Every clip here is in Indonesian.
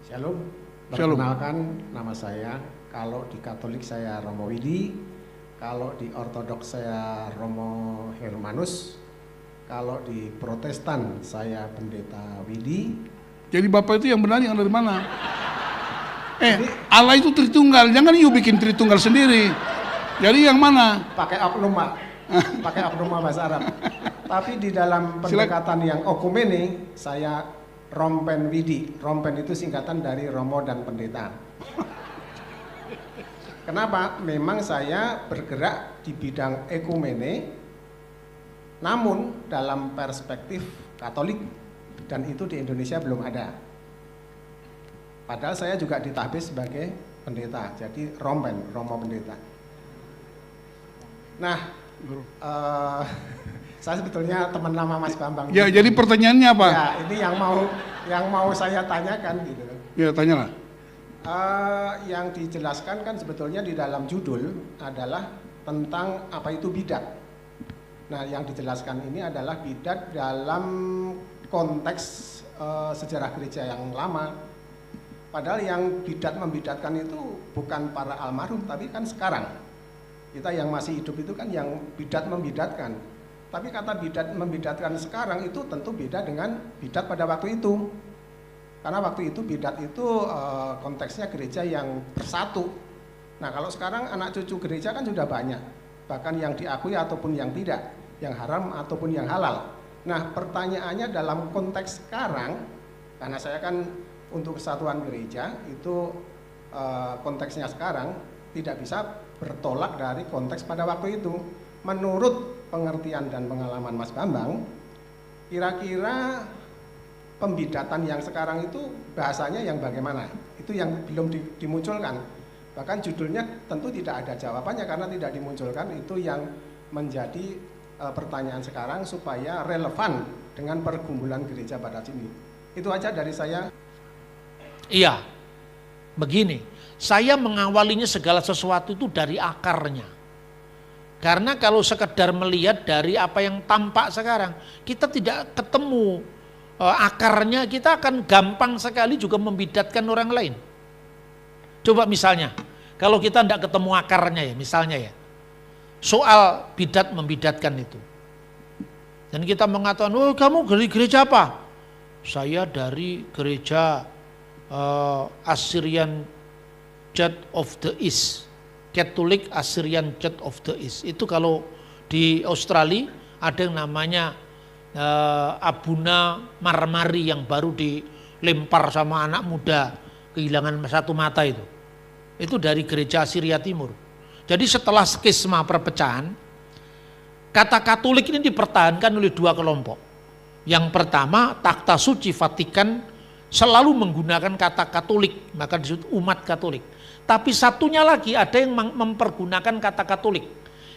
Shalom. Shalom. Perkenalkan, nama saya, kalau di Katolik saya Romo Widi, kalau di Ortodoks saya Romo Hermanus, kalau di Protestan saya Pendeta Widi. Jadi Bapak itu yang benar yang dari mana? Allah itu Tritunggal, jangan you bikin Tritunggal sendiri. Jadi yang mana? Pakai oknum, Pak. Pakai oknum bahasa Arab. Tapi di dalam pendekatan yang okumene, saya Rompen Widi. Rompen itu singkatan dari Romo dan Pendeta. Kenapa? Memang saya bergerak di bidang ekumene, namun dalam perspektif Katolik, dan itu di Indonesia belum ada. Padahal saya juga ditahbis sebagai pendeta, jadi Rompen, Romo Pendeta. Nah, saya sebetulnya teman lama Mas Bambang. Ya, jadi pertanyaannya apa? Ya, ini yang mau saya tanyakan gitu. Ya, tanyalah. Yang dijelaskan kan sebetulnya di dalam judul adalah tentang apa itu bidat. Nah, yang dijelaskan ini adalah bidat dalam konteks sejarah gereja yang lama. Padahal yang bidat membidatkan itu bukan para almarhum, tapi kan sekarang. Kita yang masih hidup itu kan yang bidat membidatkan. Tapi kata bidat membidatkan sekarang itu tentu beda dengan bidat pada waktu itu. Karena waktu itu bidat itu konteksnya gereja yang bersatu. Nah, kalau sekarang anak cucu gereja kan sudah banyak, bahkan yang diakui ataupun yang tidak, yang haram ataupun yang halal. Nah, pertanyaannya dalam konteks sekarang, karena saya kan untuk kesatuan gereja itu konteksnya sekarang tidak bisa bertolak dari konteks pada waktu itu. Menurut pengertian dan pengalaman Mas Bambang, kira-kira pembidatan yang sekarang itu bahasanya yang bagaimana? Itu yang belum dimunculkan. Bahkan judulnya tentu tidak ada jawabannya karena tidak dimunculkan. Itu yang menjadi pertanyaan sekarang supaya relevan dengan pergumulan gereja pada sini. Itu aja dari saya. Iya, begini, saya mengawalinya segala sesuatu itu dari akarnya. Karena kalau sekedar melihat dari apa yang tampak sekarang, kita tidak ketemu akarnya, kita akan gampang sekali juga membidatkan orang lain. Coba misalnya, kalau kita tidak ketemu akarnya ya, misalnya ya, soal bidat membidatkan itu. Dan kita mengatakan, oh kamu dari gereja apa? Saya dari gereja Assyrian Church of the East, Catholic Assyrian Church of the East. Itu kalau di Australia ada yang namanya Abuna Marmari yang baru dilempar sama anak muda kehilangan satu mata itu. Itu dari gereja Assyria Timur. Jadi setelah skisma perpecahan, kata Katolik ini dipertahankan oleh dua kelompok. Yang pertama, Takhta Suci Vatikan selalu menggunakan kata Katolik, maka disebut umat Katolik. Tapi satunya lagi ada yang mempergunakan kata Katolik,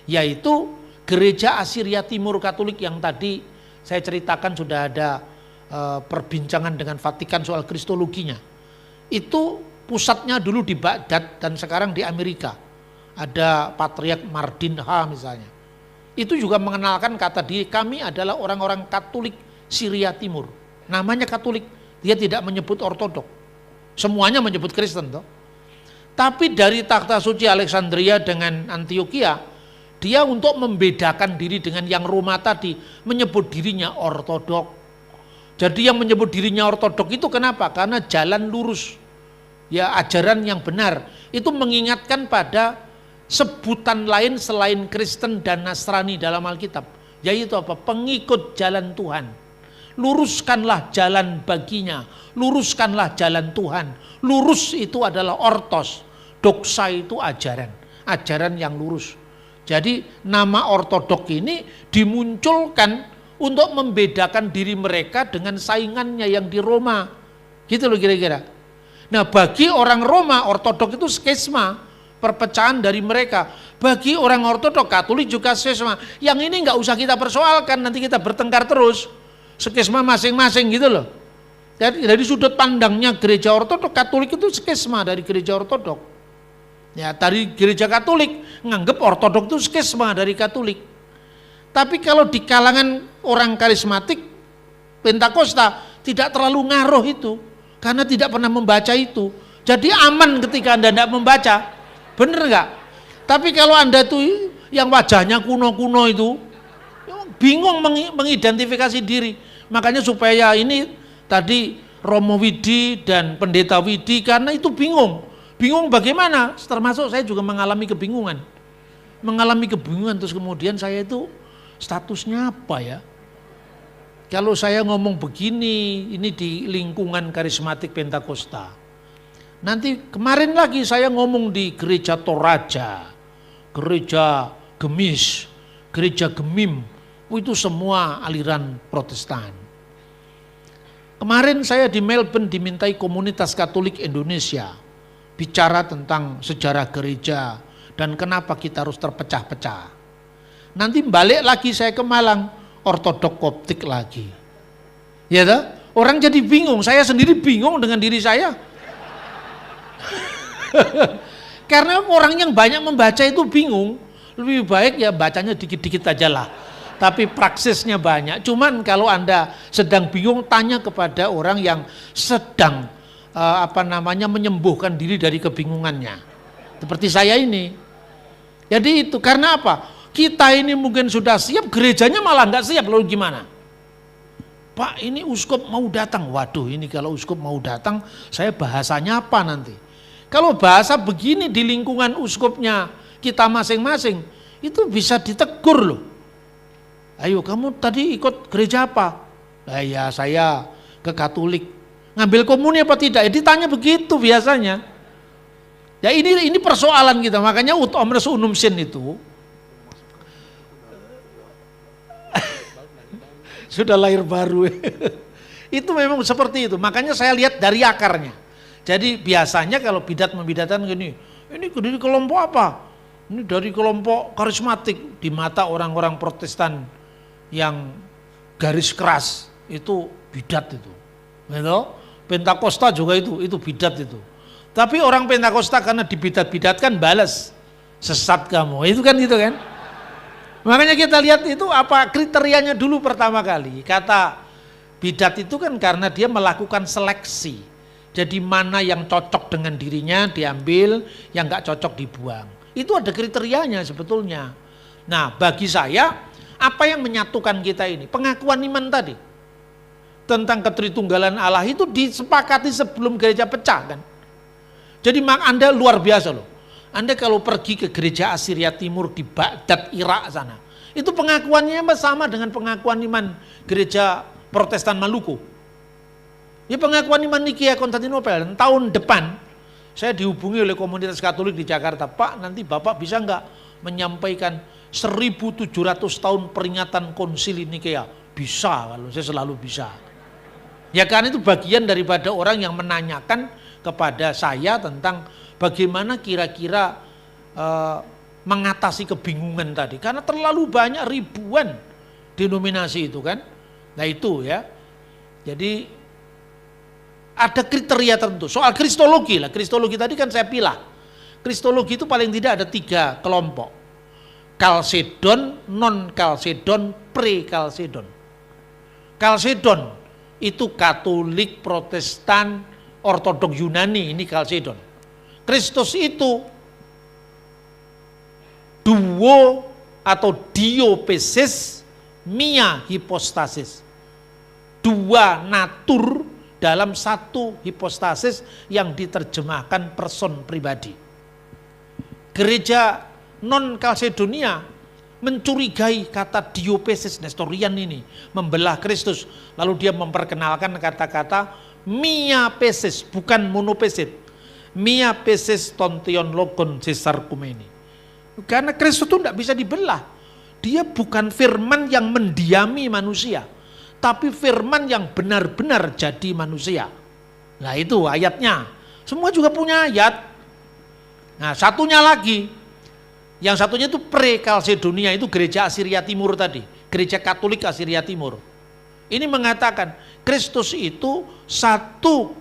yaitu Gereja Assyria Timur Katolik yang tadi saya ceritakan sudah ada perbincangan dengan Vatikan soal kristologinya. Itu pusatnya dulu di Baghdad dan sekarang di Amerika. Ada Patriark Mardin H misalnya. Itu juga mengenalkan kata diri kami adalah orang-orang Katolik Syria Timur. Namanya Katolik, dia tidak menyebut Ortodok. Semuanya menyebut Kristen toh. Tapi dari Takhta Suci Alexandria dengan Antioquia, dia untuk membedakan diri dengan yang Roma tadi, menyebut dirinya Ortodok. Jadi yang menyebut dirinya Ortodok itu kenapa? Karena jalan lurus, ya ajaran yang benar. Itu mengingatkan pada sebutan lain selain Kristen dan Nasrani dalam Alkitab, yaitu apa? Pengikut jalan Tuhan. Luruskanlah jalan baginya, luruskanlah jalan Tuhan. Lurus itu adalah ortos, doksa itu ajaran, ajaran yang lurus. Jadi nama ortodok ini dimunculkan untuk membedakan diri mereka dengan saingannya yang di Roma. Gitu loh kira-kira. Nah bagi orang Roma, ortodok itu skisma, perpecahan dari mereka. Bagi orang ortodok, Katolik juga skisma. Yang ini nggak usah kita persoalkan, nanti kita bertengkar terus. Skisma masing-masing gitu loh. Jadi dari sudut pandangnya gereja ortodok, Katolik itu skisma dari gereja ortodok. Ya, dari gereja Katolik nganggep ortodok itu skisma dari Katolik. Tapi kalau di kalangan orang karismatik Pentakosta tidak terlalu ngaruh itu. Karena tidak pernah membaca itu. Jadi aman ketika Anda tidak membaca. Bener nggak? Tapi kalau Anda tuh yang wajahnya kuno-kuno itu, bingung mengidentifikasi diri. Makanya supaya ini tadi Romo Widi dan Pendeta Widi, karena itu bingung. Bingung bagaimana? Termasuk saya juga mengalami kebingungan. Terus kemudian saya itu statusnya apa ya? Kalau saya ngomong begini, ini di lingkungan karismatik Pentakosta. Nanti kemarin lagi saya ngomong di gereja Toraja, gereja Gemis, gereja Gemim, itu semua aliran Protestan. Kemarin saya di Melbourne dimintai Komunitas Katolik Indonesia bicara tentang sejarah gereja dan kenapa kita harus terpecah-pecah. Nanti balik lagi saya ke Malang, ortodok koptik lagi. Ya toh? Orang jadi bingung, saya sendiri bingung dengan diri saya. Karena orang yang banyak membaca itu bingung, lebih baik ya bacanya dikit-dikit aja lah. Tapi praksisnya banyak. Cuman kalau Anda sedang bingung, tanya kepada orang yang sedang menyembuhkan diri dari kebingungannya. Seperti saya ini. Jadi itu karena apa? Kita ini mungkin sudah siap, gerejanya malah nggak siap, lalu gimana? Pak, ini uskup mau datang. Waduh, ini kalau uskup mau datang, saya bahasanya apa nanti? Kalau bahasa begini di lingkungan uskupnya kita masing-masing, itu bisa ditegur loh. Ayo, kamu tadi ikut gereja apa? Ya, saya ke Katolik. Ngambil komuni apa tidak? Ya, ditanya begitu biasanya. Ya ini persoalan kita. Makanya ut omnes unum sin itu sudah lahir baru. Itu memang seperti itu. Makanya saya lihat dari akarnya. Jadi biasanya kalau bidat-membidatan gini, ini dari kelompok apa? Ini dari kelompok karismatik. Di mata orang-orang Protestan yang garis keras itu bidat itu. Gitu? Pentakosta juga itu bidat itu. Tapi orang Pentakosta karena dibidat-bidatkan balas, sesat kamu. Itu kan gitu kan? Makanya kita lihat itu apa kriterianya dulu pertama kali. Kata bidat itu kan karena dia melakukan seleksi. Jadi mana yang cocok dengan dirinya diambil, yang nggak cocok dibuang. Itu ada kriterianya sebetulnya. Nah, bagi saya apa yang menyatukan kita ini? Pengakuan iman tadi. Tentang ketritunggalan Allah itu disepakati sebelum gereja pecah kan. Jadi Anda luar biasa loh. Anda kalau pergi ke gereja Assyria Timur di Baghdad, Irak sana, itu pengakuannya sama dengan pengakuan iman gereja Protestan Maluku. Ya pengakuan iman Nikia Konstantinopel. Tahun depan saya dihubungi oleh komunitas Katolik di Jakarta. Pak, nanti Bapak bisa nggak menyampaikan 1700 tahun peringatan konsili Nikea? Bisa, kalau saya selalu bisa. Ya karena itu bagian daripada orang yang menanyakan kepada saya tentang bagaimana kira-kira mengatasi kebingungan tadi. Karena terlalu banyak ribuan denominasi itu kan. Nah itu ya. Jadi ada kriteria tertentu. Soal kristologi lah. Kristologi tadi kan saya pilah. Kristologi itu paling tidak ada 3 kelompok. Kalsedon, non-kalsedon, pre-kalsedon. Kalsedon itu Katolik, Protestan, Ortodok Yunani, ini Kalsedon. Kristus itu duo atau diopesis, mia hipostasis. 2 natur dalam 1 hipostasis yang diterjemahkan person pribadi. Gereja non-Kalsedonia mencurigai kata diopesis Nestorian ini, membelah Kristus. Lalu dia memperkenalkan kata-kata miapesis, bukan monopesit. Miapesis tontion logon sesarkumeni. Karena Kristus itu tidak bisa dibelah. Dia bukan firman yang mendiami manusia, tapi firman yang benar-benar jadi manusia. Nah itu ayatnya. Semua juga punya ayat. Nah satunya lagi, yang satunya itu pre-Kalsedonia, itu gereja Assyria Timur tadi, gereja Katolik Assyria Timur. Ini mengatakan Kristus itu satu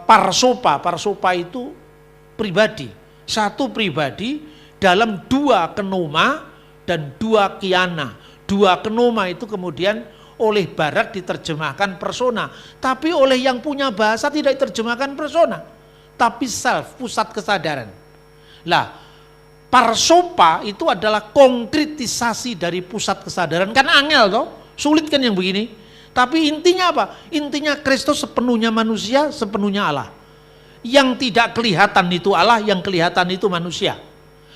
parsopa itu pribadi, satu pribadi dalam 2 kenoma dan 2 kiana. 2 kenoma itu kemudian oleh Barat diterjemahkan persona, tapi oleh yang punya bahasa tidak diterjemahkan persona, tapi self, pusat kesadaran. Lah, parsopa itu adalah konkretisasi dari pusat kesadaran. Kan angel toh, sulit kan yang begini. Tapi intinya apa? Intinya Kristus sepenuhnya manusia, sepenuhnya Allah. Yang tidak kelihatan itu Allah, yang kelihatan itu manusia.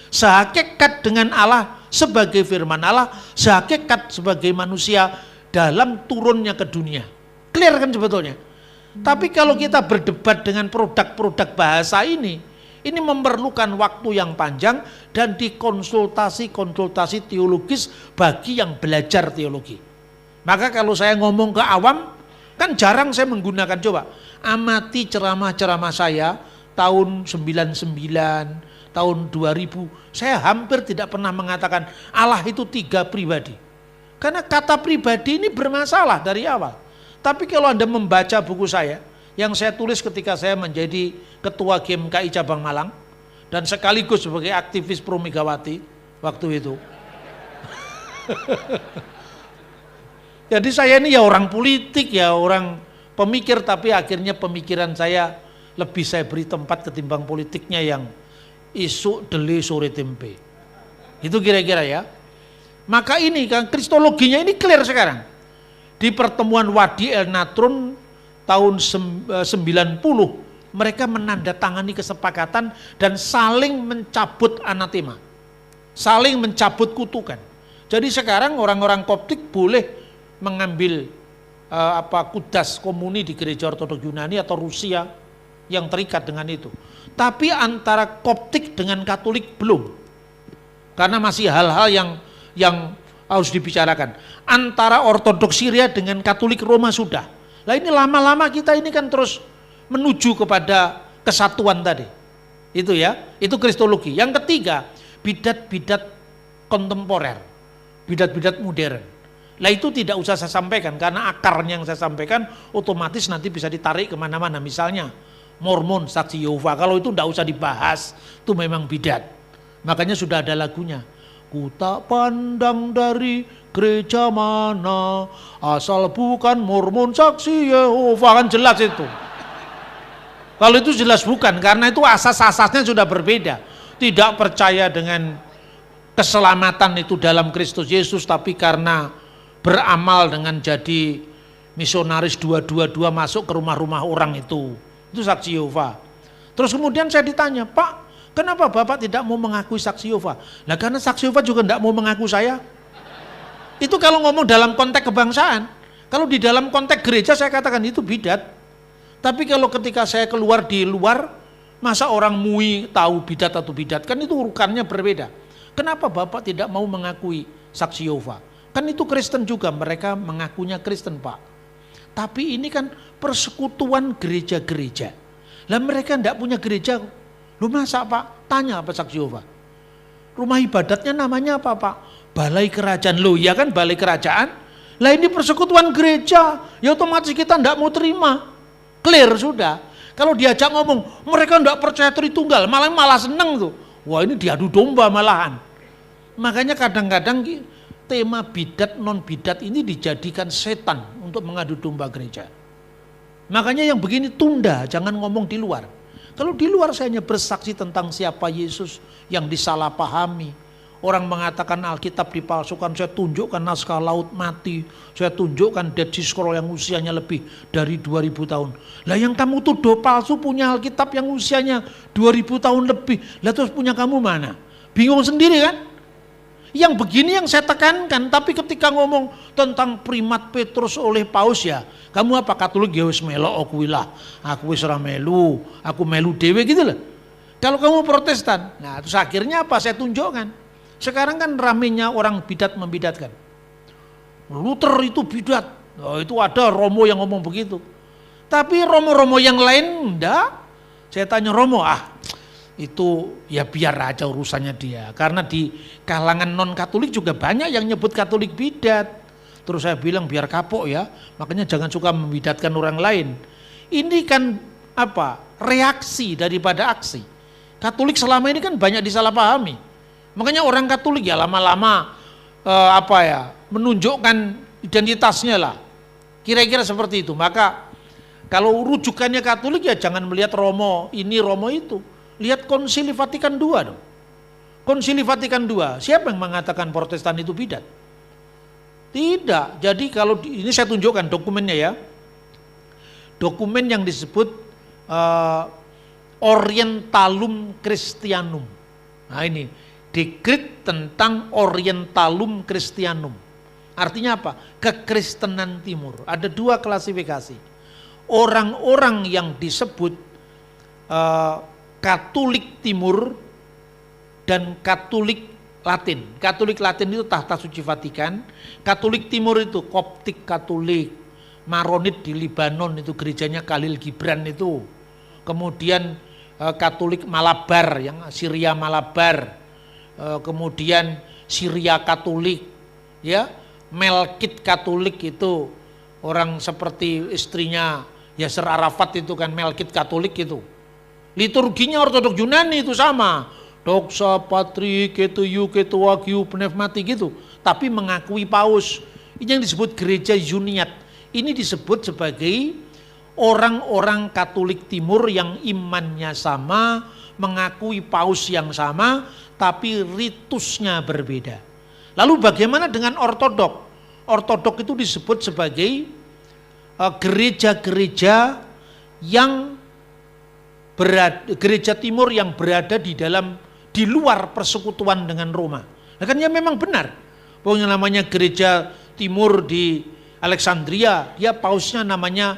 Sehakikat dengan Allah sebagai firman Allah, sehakikat sebagai manusia dalam turunnya ke dunia. Clear kan sebetulnya? Tapi kalau kita berdebat dengan produk-produk bahasa ini memerlukan waktu yang panjang dan dikonsultasi-konsultasi teologis bagi yang belajar teologi. Maka kalau saya ngomong ke awam, kan jarang saya menggunakan, coba amati ceramah-ceramah saya tahun 99, tahun 2000, saya hampir tidak pernah mengatakan Allah itu 3 pribadi. Karena kata pribadi ini bermasalah dari awal. Tapi kalau Anda membaca buku saya, yang saya tulis ketika saya menjadi ketua GMKI Cabang Malang, dan sekaligus sebagai aktivis pro Megawati waktu itu. Jadi saya ini ya orang politik, ya orang pemikir, tapi akhirnya pemikiran saya lebih saya beri tempat ketimbang politiknya yang isu deli sore tempe. Itu kira-kira ya. Maka ini kan kristologinya ini clear sekarang. Di pertemuan Wadi El Natron tahun 90, mereka menandatangani kesepakatan dan saling mencabut anatema. Saling mencabut kutukan. Jadi sekarang orang-orang Koptik boleh mengambil kudas komuni di gereja Ortodok Yunani atau Rusia yang terikat dengan itu. Tapi antara Koptik dengan Katolik belum. Karena masih hal-hal yang harus dibicarakan. Antara Ortodok Syria dengan Katolik Roma sudah. Lah ini lama-lama kita ini kan terus menuju kepada kesatuan tadi. Itu ya, itu kristologi. Yang ketiga, bidat-bidat kontemporer. Bidat-bidat modern. Lah itu tidak usah saya sampaikan, karena akarnya yang saya sampaikan otomatis nanti bisa ditarik kemana-mana. Misalnya Mormon, Saksi Yehova, kalau itu tidak usah dibahas, itu memang bidat. Makanya sudah ada lagunya. Ku tak pandang dari gereja mana, asal bukan Mormon, Saksi Yehova, kan jelas itu. Kalau itu jelas bukan, karena itu asas-asasnya sudah berbeda. Tidak percaya dengan keselamatan itu dalam Kristus Yesus, tapi karena beramal dengan jadi misionaris 222 masuk ke rumah-rumah orang itu Saksi Yehova. Terus kemudian saya ditanya, Pak, kenapa Bapak tidak mau mengakui Saksi Yehova? Nah karena Saksi Yehova juga tidak mau mengaku saya. Itu kalau ngomong dalam konteks kebangsaan. Kalau di dalam konteks gereja saya katakan itu bidat. Tapi kalau ketika saya keluar di luar, masa orang MUI tahu bidat atau bidat? Kan itu urutannya berbeda. Kenapa Bapak tidak mau mengakui Saksi Yehova? Kan itu Kristen juga, mereka mengakunya Kristen, Pak. Tapi ini kan persekutuan gereja-gereja. Lah mereka tidak punya gereja. Lu masa Pak? Tanya apa Saksi Yehova? Rumah ibadatnya namanya apa Pak? Balai Kerajaan. Loh ya kan Balai Kerajaan. Lah ini persekutuan gereja. Ya otomatis kita tidak mau terima. Clear sudah. Kalau diajak ngomong, mereka tidak percaya Tritunggal. Malah seneng tuh. Wah ini diadu domba malahan. Makanya kadang-kadang tema bidat non bidat ini dijadikan setan untuk mengadu domba gereja. Makanya yang begini tunda, jangan ngomong di luar. Kalau di luar saya hanya bersaksi tentang siapa Yesus yang disalahpahami. Orang mengatakan Alkitab dipalsukan, saya tunjukkan naskah laut mati, saya tunjukkan Dead Sea Scroll yang usianya lebih dari 2000 tahun. Lah yang kamu tuduh palsu punya Alkitab yang usianya 2000 tahun lebih, lah terus punya kamu mana? Bingung sendiri kan? Yang begini yang saya tekankan, tapi ketika ngomong tentang primat Petrus oleh Paus ya, kamu apa Katolik ya wis melok aku wis ora melu, aku melu dhewe gitu loh. Kalau kamu Protestan, nah terus akhirnya apa saya tunjukkan. Sekarang kan ramenya orang bidat membidatkan. Luther itu bidat, oh, itu ada Romo yang ngomong begitu. Tapi Romo-Romo yang lain enggak. Saya tanya Romo, itu ya biar aja urusannya dia, karena di kalangan non Katolik juga banyak yang nyebut Katolik bidat. Terus saya bilang biar kapok ya, makanya jangan suka membidatkan orang lain. Ini kan reaksi daripada aksi. Katolik selama ini kan banyak disalahpahami, makanya orang Katolik ya lama-lama menunjukkan identitasnya lah. Kira-kira seperti itu. Maka kalau rujukannya Katolik ya jangan melihat Romo ini, Romo itu. Lihat Konsili Vatikan II dong. Konsili Vatikan II, siapa yang mengatakan Protestan itu bidat? Tidak. Jadi kalau ini saya tunjukkan dokumennya ya. Dokumen yang disebut Orientalum Christianum. Nah ini, dekret tentang Orientalum Christianum. Artinya apa? Kekristenan Timur. Ada dua klasifikasi. Orang-orang yang disebut Katolik Timur dan Katolik Latin. Katolik Latin itu tahta suci Vatikan. Katolik Timur itu Koptik Katolik. Maronit di Libanon itu gerejanya Khalil Gibran itu. Kemudian Katolik Malabar yang Syria Malabar. Kemudian Syria Katolik, ya. Melkit Katolik itu orang seperti istrinya Yasser Arafat itu kan Melkit Katolik itu. Liturginya Ortodok Yunani itu sama. Doxa, Patri, Ketuyu, Ketuagiu, Pneumatik gitu. Tapi mengakui paus. Ini yang disebut gereja Yuniat. Ini disebut sebagai orang-orang Katolik Timur yang imannya sama, mengakui paus yang sama, tapi ritusnya berbeda. Lalu bagaimana dengan ortodok? Ortodok itu disebut sebagai gereja-gereja yang gereja Timur yang berada di luar persekutuan dengan Roma. Nah kan ya memang benar. Pokoknya namanya gereja Timur di Alexandria, dia pausnya namanya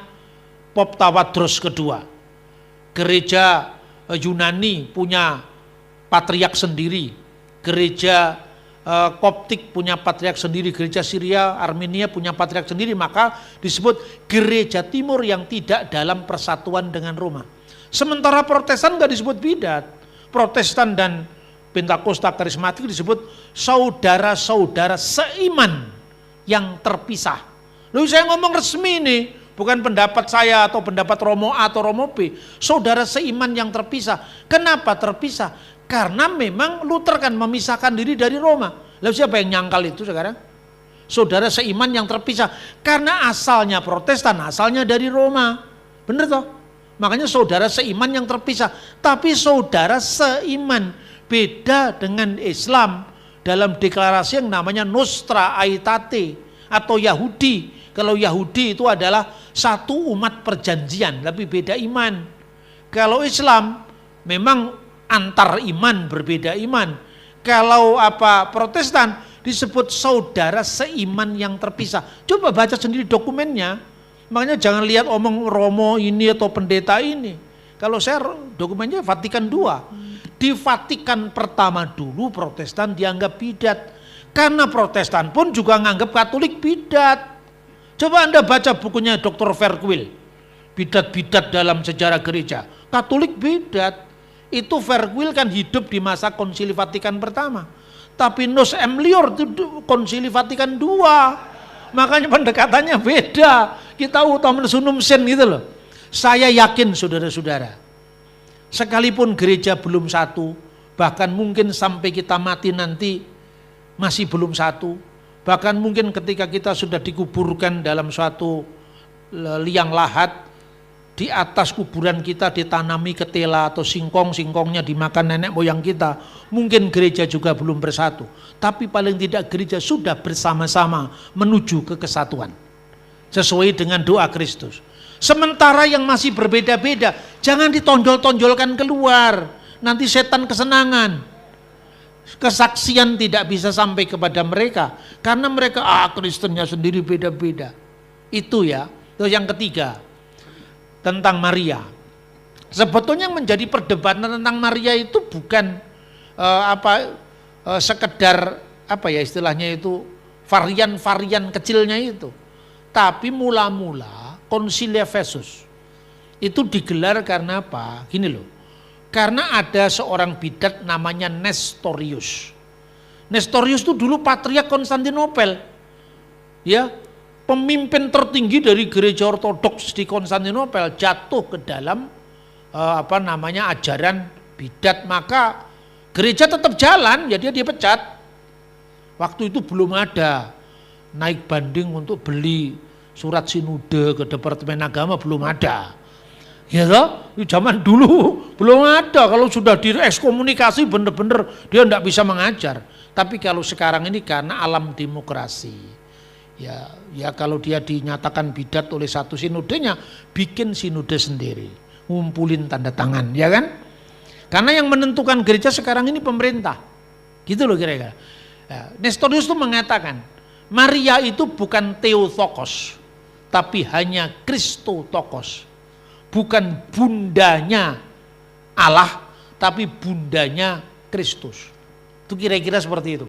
Pop Tawadros kedua. Gereja Yunani punya patriark sendiri. Gereja Koptik punya patriark sendiri. Gereja Syria, Armenia punya patriark sendiri. Maka disebut gereja Timur yang tidak dalam persatuan dengan Roma. Sementara Protestan nggak disebut bidat. Protestan dan Pentakosta Karismatik disebut saudara-saudara seiman yang terpisah. Lalu saya ngomong resmi nih, bukan pendapat saya atau pendapat Romo A atau Romo B. Saudara seiman yang terpisah. Kenapa terpisah? Karena memang Luther kan memisahkan diri dari Roma. Lalu siapa yang nyangkal itu sekarang? Saudara seiman yang terpisah. Karena asalnya Protestan, asalnya dari Roma. Bener toh? Makanya saudara seiman yang terpisah. Tapi saudara seiman, beda dengan Islam dalam deklarasi yang namanya Nostra Aetate atau Yahudi. Kalau Yahudi itu adalah satu umat perjanjian, tapi beda iman. Kalau Islam memang antar iman, berbeda iman. Kalau Protestan disebut saudara seiman yang terpisah. Coba baca sendiri dokumennya. Makanya jangan lihat omong Romo ini atau pendeta ini. Kalau saya dokumennya Vatikan II. Di Vatikan pertama dulu Protestan dianggap bidat. Karena Protestan pun juga nganggap Katolik bidat. Coba Anda baca bukunya Dr. Verkuil, bidat-bidat dalam sejarah gereja. Katolik bidat. Itu Verkuil kan hidup di masa Konsili Vatikan pertama. Tapi Nos Emlior itu Konsili Vatikan II. Makanya pendekatannya beda. Kita utama sunum sen gitu loh. Saya yakin saudara-saudara, sekalipun gereja belum satu, bahkan mungkin sampai kita mati nanti masih belum satu, bahkan mungkin ketika kita sudah dikuburkan dalam suatu liang lahat, di atas kuburan kita ditanami ketela atau singkong-singkongnya dimakan nenek moyang kita, mungkin gereja juga belum bersatu, tapi paling tidak gereja sudah bersama-sama menuju ke kesatuan sesuai dengan doa Kristus. Sementara yang masih berbeda-beda jangan ditonjol-tonjolkan keluar, nanti setan kesenangan, kesaksian tidak bisa sampai kepada mereka karena mereka Kristennya sendiri beda-beda. Itu ya. Terus yang ketiga tentang Maria. Sebetulnya yang menjadi perdebatan tentang Maria itu bukan sekedar istilahnya itu varian-varian kecilnya itu. Tapi mula-mula Konsili Efesus itu digelar karena apa? Gini loh. Karena ada seorang bidat namanya Nestorius. Nestorius itu dulu patriark Konstantinopel. Ya, pemimpin tertinggi dari gereja ortodoks di Konstantinopel jatuh ke dalam ajaran bidat, maka gereja tetap jalan, jadi dia dipecat. Waktu itu belum ada naik banding untuk beli surat sinode ke Departemen Agama belum ada. Ya toh, zaman dulu belum ada. Kalau sudah diekskomunikasi bener-bener dia tidak bisa mengajar. Tapi kalau sekarang ini karena alam demokrasi, ya kalau dia dinyatakan bidat oleh satu sinodenya, bikin sinode sendiri, ngumpulin tanda tangan, ya kan? Karena yang menentukan gereja sekarang ini pemerintah, gitu loh kira-kira. Ya, Nestorius itu mengatakan Maria itu bukan Theotokos, tapi hanya Christotokos. Bukan bundanya Allah, tapi bundanya Kristus. Itu kira-kira seperti itu.